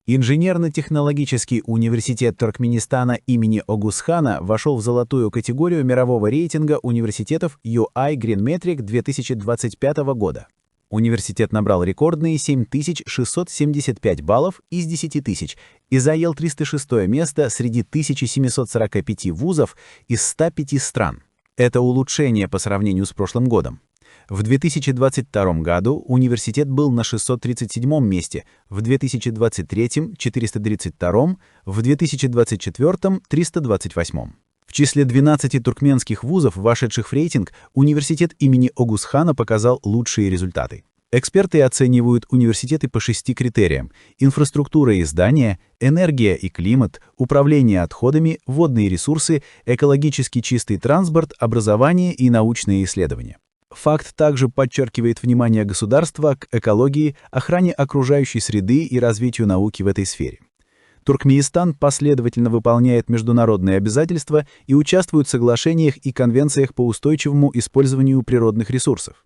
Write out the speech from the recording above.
Инженерно-технологический университет Туркменистана имени Огусхана вошел в золотую категорию мирового рейтинга университетов UI Green Metric 2025 года. Университет набрал рекордные 7675 баллов из 10 тысяч и занял 306 место среди 1745 вузов из 105 стран. Это улучшение по сравнению с прошлым годом. В 2022 году университет был на 637 месте, в 2023 – 432, в 2024 – 328. В числе 12 туркменских вузов, вошедших в рейтинг, университет имени Огусхана показал лучшие результаты. Эксперты оценивают университеты по 6 критериям: инфраструктура и здания, энергия и климат, управление отходами, водные ресурсы, экологически чистый транспорт, образование и научные исследования. Факт также подчеркивает внимание государства к экологии, охране окружающей среды и развитию науки в этой сфере. Туркменистан последовательно выполняет международные обязательства и участвует в соглашениях и конвенциях по устойчивому использованию природных ресурсов.